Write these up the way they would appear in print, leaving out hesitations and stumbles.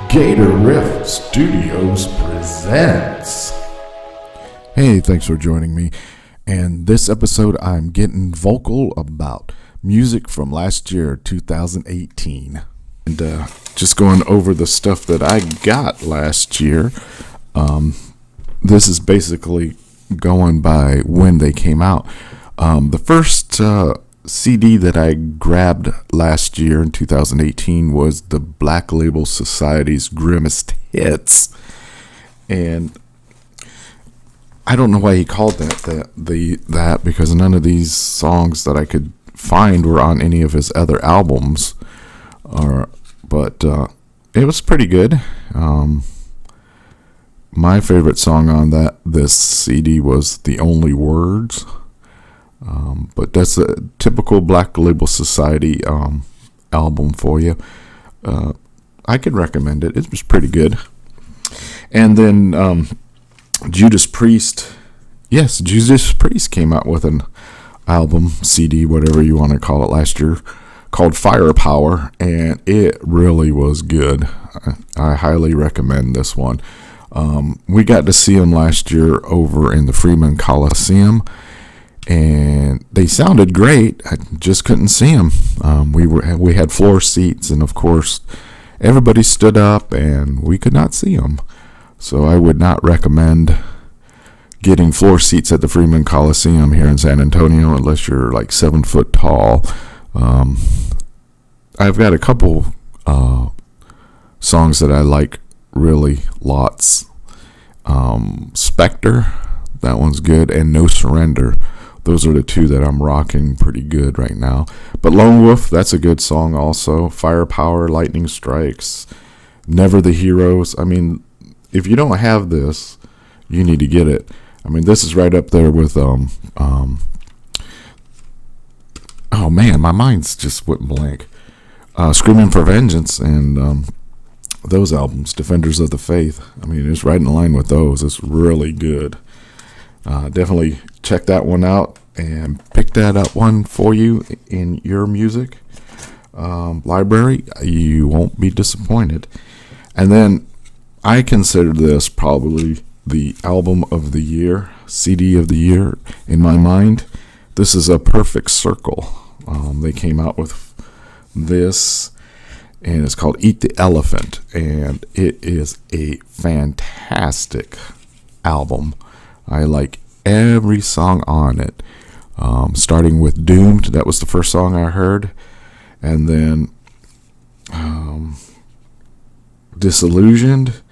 Gator Riff Studios presents. Hey, thanks for joining me. And this episode, I'm getting vocal about music from last year, 2018. And just going over the stuff that I got last year. This is basically going by when they came out. The first CD that I grabbed last year in 2018 was the Black Label Society's Grimmest Hits, and I don't know why he called that because none of these songs that I could find were on any of his other albums, but it was pretty good. My favorite song on this CD was "The Only Words." But that's a typical Black Label Society album for you. I could recommend it. It was pretty good. And then Judas Priest. Yes, Judas Priest came out with an album, CD, whatever you want to call it, last year, called Firepower, and it really was good. I highly recommend this one. We got to see them last year over in the Freeman Coliseum, and they sounded great. I just couldn't see them. We had floor seats, and of course, everybody stood up, and we could not see them. So I would not recommend getting floor seats at the Freeman Coliseum here in San Antonio unless you're like 7 foot tall. I've got a couple songs that I like really lots. Spectre, that one's good, and No Surrender. Those are the two that I'm rocking pretty good right now. But Lone Wolf, that's a good song also. Firepower, Lightning Strikes, Never the Heroes. I mean, if you don't have this, you need to get it. I mean, this is right up there with, oh man, my mind's just went blank. Screaming for Vengeance and those albums, Defenders of the Faith. I mean, it's right in line with those. It's really good. Definitely check that one out and pick that up one for you in your music library. You won't be disappointed. And then I consider this probably the album of the year, CD of the year in my mind. This is A Perfect Circle. They came out with this, and it's called Eat the Elephant, and it is a fantastic album. I like every song on it, starting with Doomed. That was the first song I heard, and then Disillusioned,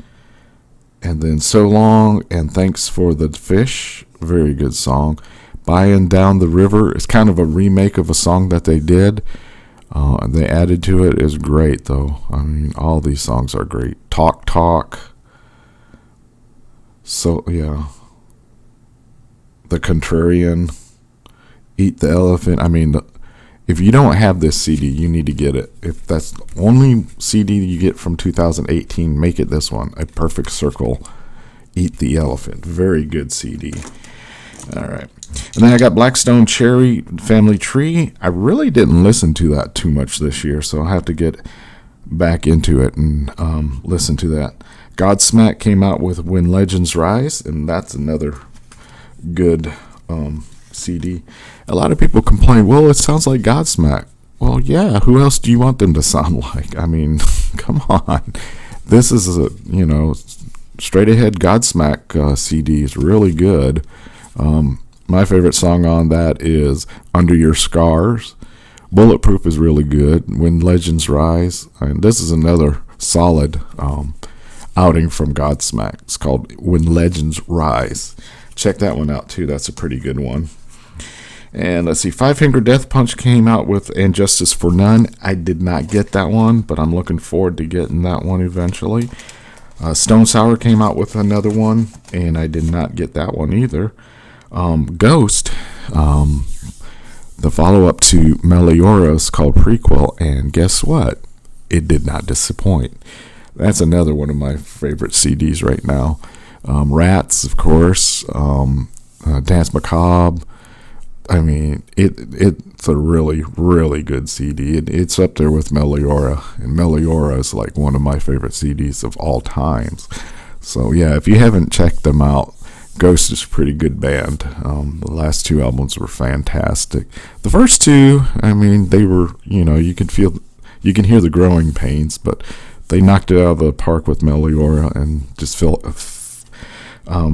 and then So Long, and Thanks for the Fish, very good song. Buying Down the River is kind of a remake of a song that they did. They added to it. Is great though. I mean, all these songs are great. Talk. So yeah. The Contrarian, Eat the Elephant. I mean, if you don't have this CD, you need to get it. If that's the only CD you get from 2018, make it this one. A Perfect Circle, Eat the Elephant. Very good CD. All right. And then I got Blackstone Cherry Family Tree. I really didn't listen to that too much this year, so I'll have to get back into it and listen to that. Godsmack came out with When Legends Rise, and that's another good CD. A lot of people complain, well, it sounds like Godsmack. Well, yeah, who else do you want them to sound like? I mean, come on. This is a, straight ahead Godsmack CD is really good. My favorite song on that is Under Your Scars. Bulletproof is really good. When Legends Rise. And this is another solid outing from Godsmack. It's called When Legends Rise. Check that one out too. That's a pretty good one. And let's see, Five Finger Death Punch came out with And Justice for None. I did not get that one, but I'm looking forward to getting that one eventually. Stone Sour came out with another one, and I did not get that one either. Ghost, the follow-up to Melioras called Prequel, and guess what? It did not disappoint. That's another one of my favorite CDs right now. Rats, of course, Dance Macabre, I mean, it's a really, really good CD. It's up there with Meliora, and Meliora is like one of my favorite CDs of all times. So yeah, if you haven't checked them out, Ghost is a pretty good band. The last two albums were fantastic. The first two, I mean, they were, you can hear the growing pains, but they knocked it out of the park with Meliora and just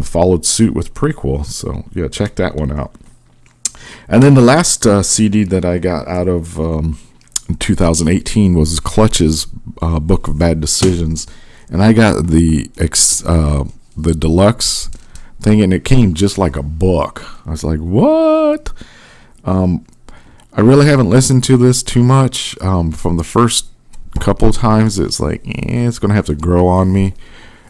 followed suit with Prequel. So yeah, check that one out. And then the last CD that I got out of 2018 was Clutch's Book of Bad Decisions, and I got the deluxe thing, and it came just like a book. I was like, what? I really haven't listened to this too much. From the first couple of times, it's like, it's going to have to grow on me.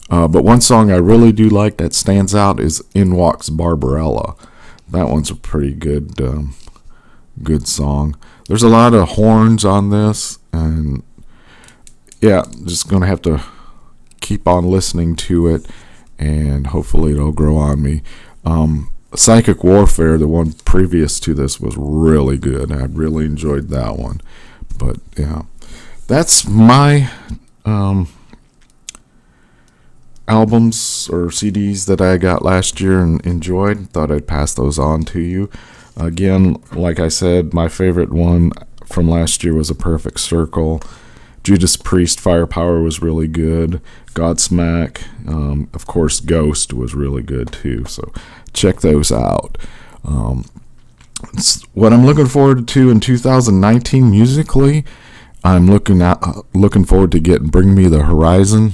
But one song I really do like that stands out is In Walks Barbarella. That one's a pretty good song. There's a lot of horns on this, and yeah, just going to have to keep on listening to it, and hopefully it'll grow on me. Psychic Warfare, the one previous to this, was really good. I really enjoyed that one. But yeah, that's my albums or CDs that I got last year and enjoyed. Thought I'd pass those on to you. Again, like I said, my favorite one from last year was A Perfect Circle. Judas Priest, Firepower was really good. Godsmack, of course, Ghost was really good too. So check those out. What I'm looking forward to in 2019 musically, I'm looking forward to getting Bring Me the Horizon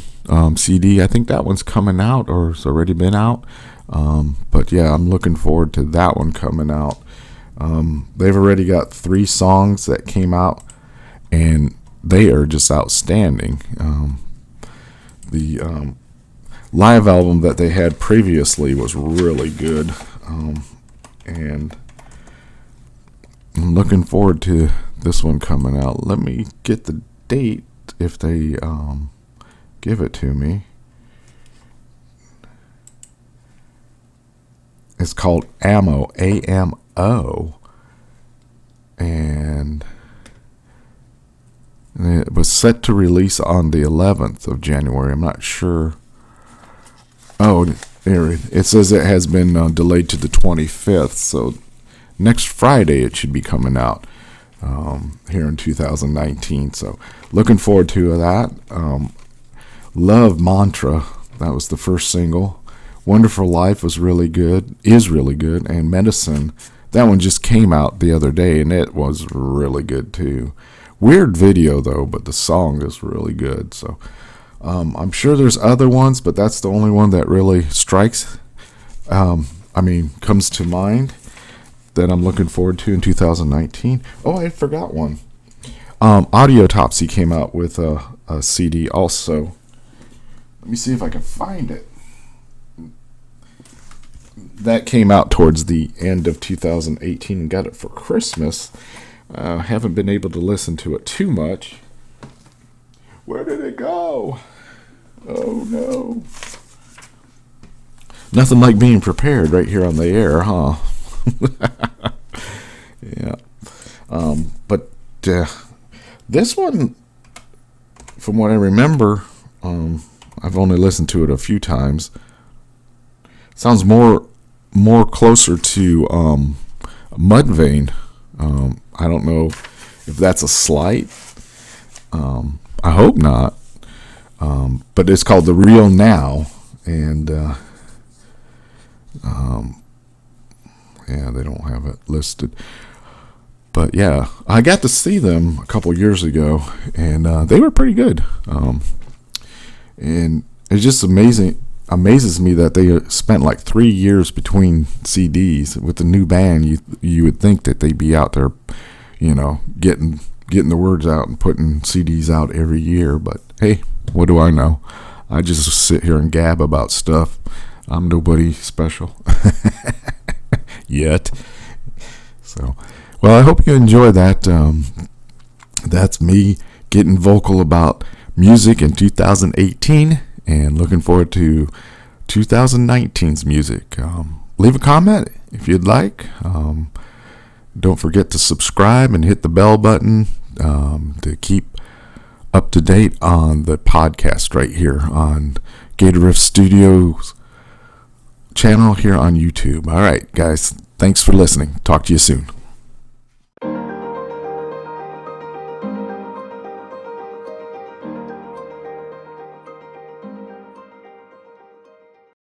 CD. I think that one's coming out, or it's already been out. But yeah, I'm looking forward to that one coming out. They've already got 3 songs that came out, and they are just outstanding. The live album that they had previously was really good, and I'm looking forward to this one coming out. Let me get the date if they give it to me. It's called Ammo, A-M-O, and it was set to release on the 11th of January. I'm not sure. Oh, it says it has been delayed to the 25th, so next Friday it should be coming out here in 2019. So looking forward to that. Love Mantra, that was the first single. Wonderful Life was really good, is really good, and Medicine, that one just came out the other day, and it was really good too. Weird video though, but the song is really good. So I'm sure there's other ones, but that's the only one that really strikes, comes to mind that I'm looking forward to in 2019. Oh, I forgot one. Audiotopsy came out with a CD also. Let me see if I can find it. That came out towards the end of 2018 and got it for Christmas. Haven't been able to listen to it too much. Where did it go? Oh no. Nothing like being prepared right here on the air, huh? Yeah. But this one, from what I remember, I've only listened to it a few times. Sounds more closer to Mudvayne. I don't know if that's a slight. I hope not. But it's called The Real Now, and yeah, they don't have it listed. But yeah, I got to see them a couple years ago, and they were pretty good. And it's just amazes me that they spent like 3 years between CDs with the new band. You would think that they'd be out there, getting the words out and putting CDs out every year. But hey, what do I know? I just sit here and gab about stuff. I'm nobody special yet. So, well, I hope you enjoy that. That's me getting vocal about music in 2018 and looking forward to 2019's music. Leave a comment if you'd like. Don't forget to subscribe and hit the bell button to keep up to date on the podcast right here on Gator Riff Studios channel here on YouTube. All right, guys, thanks for listening. Talk to you soon.